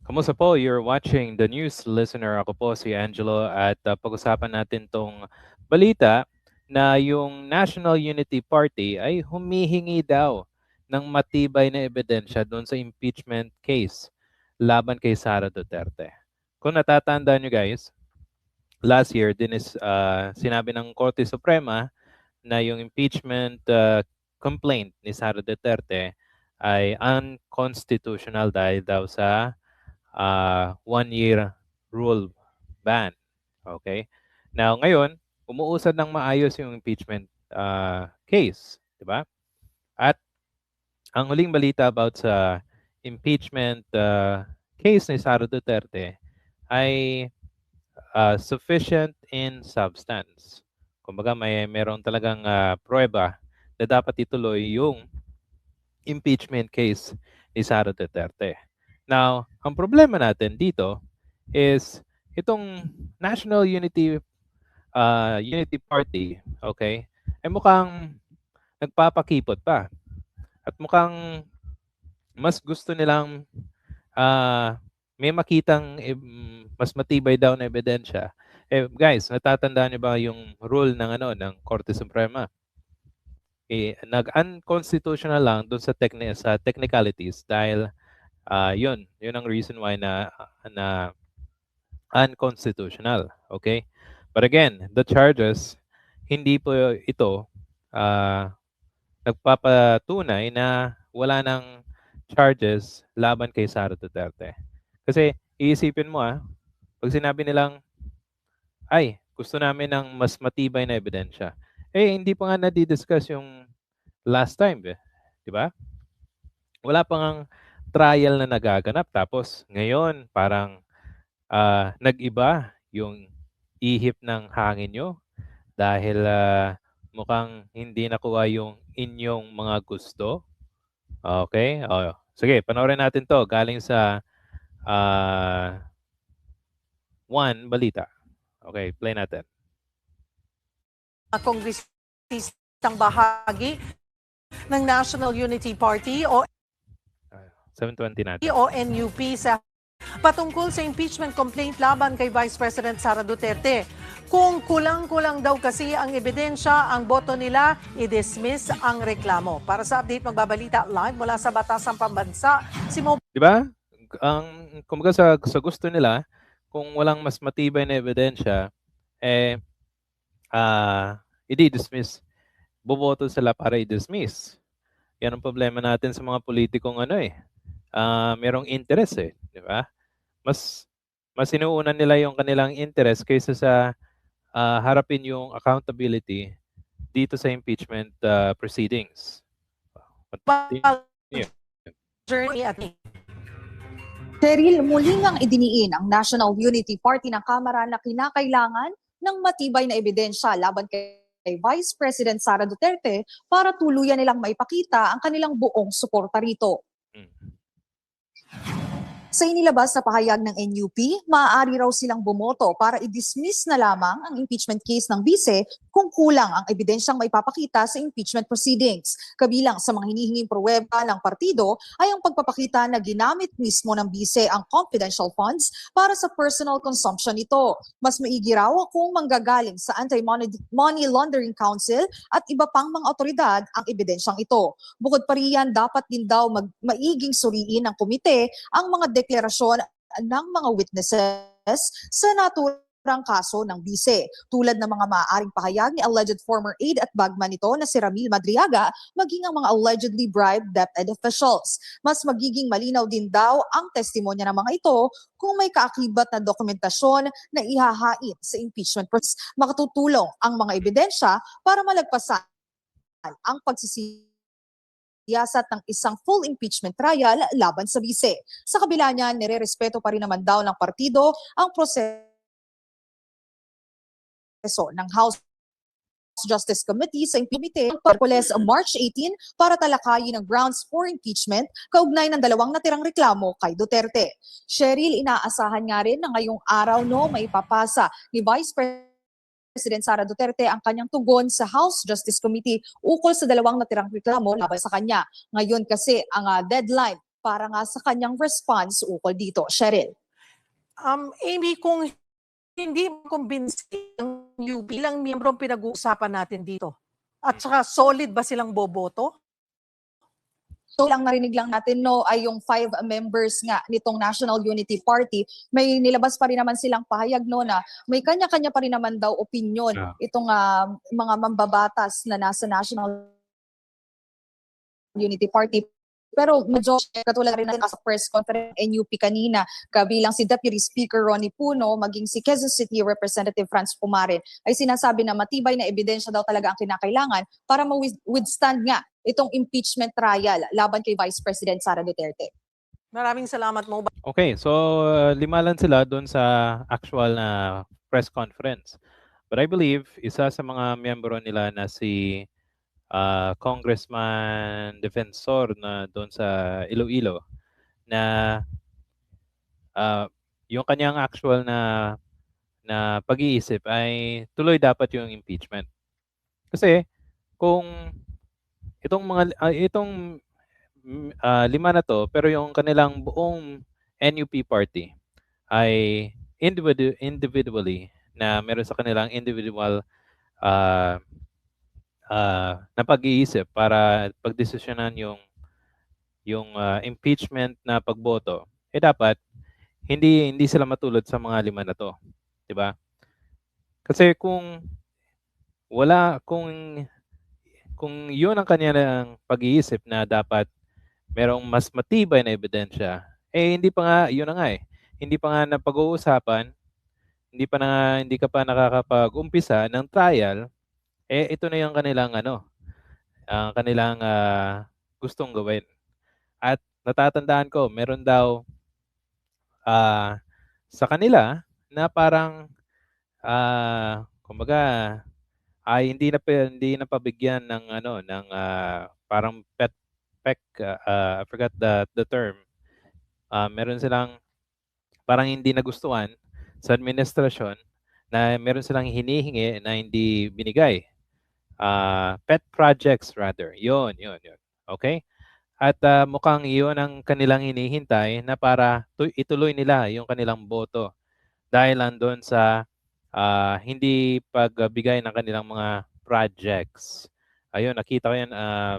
Kamusta po? You're watching the news listener. Ako po si Angelo at pag-usapan natin tong balita na yung National Unity Party ay humihingi daw ng matibay na ebidensya doon sa impeachment case laban kay Sara Duterte. Kung natatandaan nyo guys, last year sinabi ng Korte Suprema na yung impeachment complaint ni Sara Duterte ay unconstitutional dahil daw sa 1 year rule ban. Okay? Now, ngayon, umuusad ng maayos yung impeachment case. Di ba? At ang huling balita about sa impeachment case ni Sara Duterte ay sufficient in substance. Kumbaga, meron talagang prueba na dapat ituloy yung impeachment case ni Sara Duterte. Now, ang problema natin dito is itong National Unity Party, okay, ay mukhang nagpapakipot pa. At mukhang mas gusto nilang may makitang mas matibay daw na ebidensya. Guys, natatandaan niyo ba yung rule ng ng Korte Suprema? Nag-unconstitutional lang doon sa technicalities dahil yun ang reason why na unconstitutional. Okay? But again, the charges, hindi po ito nagpapatunay na wala nang charges laban kay Sara Duterte. Kasi iisipin mo pag sinabi nilang, ay, gusto namin ng mas matibay na ebidensya. Hindi pa nga na-discuss yung last time, di ba? Wala pa ngang trial na nagaganap. Tapos ngayon, parang nag-iba yung ihip ng hangin nyo dahil mukhang hindi nakuha yung inyong mga gusto. Okay? Sige, panoorin natin to galing sa One Balita. Okay, play natin. Kongresistang bahagi ng National Unity Party o 720 natin. o NUP sa patungkol sa impeachment complaint laban kay Vice President Sara Duterte. Kung kulang-kulang daw kasi ang ebidensya, ang boto nila, i-dismiss ang reklamo. Para sa update, magbabalita live mula sa Batasang Pambansa, si Mo. Diba? Kumbaga sa gusto nila, kung walang mas matibay na ebidensya, i-dismiss. Boboto sila para i-dismiss. Yan ang problema natin sa mga politikong merong interest di ba? Mas inuuna nila yung kanilang interest kaysa sa harapin yung accountability dito sa impeachment proceedings. Cheryl, muli ngang idiniin ang National Unity Party ng Kamara na kinakailangan ng matibay na ebidensya laban kay Vice President Sara Duterte para tuluyan nilang maipakita ang kanilang buong suporta rito. Sa inilabas na pahayag ng NUP, maaari raw silang bumoto para i-dismiss na lamang ang impeachment case ng bise kung kulang ang ebidensyang maipapakita sa impeachment proceedings. Kabilang sa mga hinihinging pruweba ng partido ay ang pagpapakita na ginamit mismo ng bise ang confidential funds para sa personal consumption nito. Mas maigi raw kung manggagaling sa Anti-Money Laundering Council at iba pang mga otoridad ang ebidensyang ito. Bukod pa riyan, dapat din daw maiging suriin ng komite ang mga deklarasyon ng mga witnesses sa naturang kaso ng bise. Tulad ng mga maaaring pahayag ni alleged former aide at bagman nito na si Ramil Madriaga, maging ang mga allegedly bribed DepEd officials. Mas magiging malinaw din daw ang testimonya ng mga ito kung may kaakibat na dokumentasyon na ihahain sa impeachment process. Makatutulong ang mga ebidensya para malagpasan ang pagsisiyasat ng isang full impeachment trial laban sa bise. Sa kabila niyan, nire-respeto pa rin naman daw ng partido ang proseso ng House Justice Committee sa impeachment Pagkules March 18 para talakayin ang grounds for impeachment kaugnay ng dalawang natirang reklamo kay Duterte. Cheryl, inaasahan nga rin na ngayong araw maipapasa ni Vice President Sara Duterte ang kanyang tugon sa House Justice Committee ukol sa dalawang natirang reklamo laban sa kanya. Ngayon kasi ang deadline para nga sa kanyang response ukol dito. Cheryl. Amy, kung hindi convincing ang UP, ilang miyembro ang pinag-uusapan natin dito? At saka solid ba silang boboto? So lang narinig lang natin no ay yung 5 members nga nitong National Unity Party, may nilabas pa rin naman silang pahayag no na may kanya-kanya pa rin naman daw opinion itong mga mambabatas na nasa National Unity Party. Pero medyo katulad rin natin sa press conference NUP kanina, kabilang si Deputy Speaker Ronnie Puno, maging si Quezon City Representative Franz Pumarin, ay sinasabi na matibay na ebidensya daw talaga ang kinakailangan para ma-withstand nga itong impeachment trial laban kay Vice President Sara Duterte. Maraming salamat mo. Okay, so 5 lang sila doon sa actual na press conference. But I believe isa sa mga miyembro nila na si Congressman Defensor na doon sa Iloilo na yung kanyang actual na pag-iisip ay tuloy dapat yung impeachment. Kasi kung itong mga itong 5 na to pero yung kanilang buong NUP party ay individually na meron sa kanilang individual na pag-iisip para pagdesisyonan yung impeachment na pagboto, dapat hindi sila matulad sa mga 5 na to, 'di ba? Kasi kung yun ang kanilang pag-iisip na dapat merong mas matibay na ebidensya, hindi pa nga, yun na nga hindi pa nga napag-uusapan, hindi ka pa nakakapag-umpisa ng trial, ito na yung kanilang kanilang gustong gawin. At natatandaan ko, meron daw sa kanila na parang kumbaga ay hindi na pabigyan ng parang I forgot the term. Meron silang parang hindi nagustuhan sa administrasyon na meron silang hinihingi na hindi binigay. Pet projects rather. Yun. Okay? At mukhang iyon ang kanilang hinihintay na para ituloy nila yung kanilang boto dahil doon sa hindi pagbigay ng kanilang mga projects. Ayun, nakita ko yan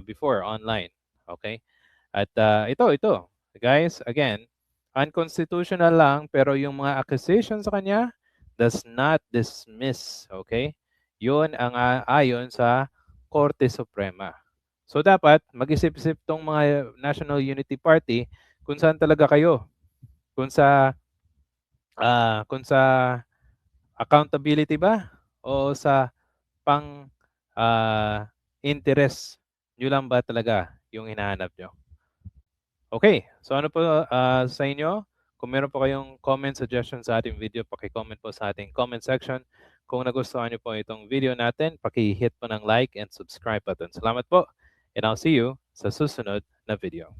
before online. Okay? At ito. Guys, again, unconstitutional lang pero yung mga accusations sa kanya does not dismiss. Okay? Yun ang ayon sa Korte Suprema. So dapat mag-isip-isip tong mga National Unity Party kung saan talaga kayo. Kung sa accountability ba o sa pang interest nyo lang ba talaga yung hinahanap nyo? Okay, so ano po sa inyo? Kung meron po kayong comment, suggestion sa ating video, paki-comment po sa ating comment section. Kung nagustuhan nyo po itong video natin, paki-hit po ng like and subscribe button. Salamat po, and I'll see you sa susunod na video.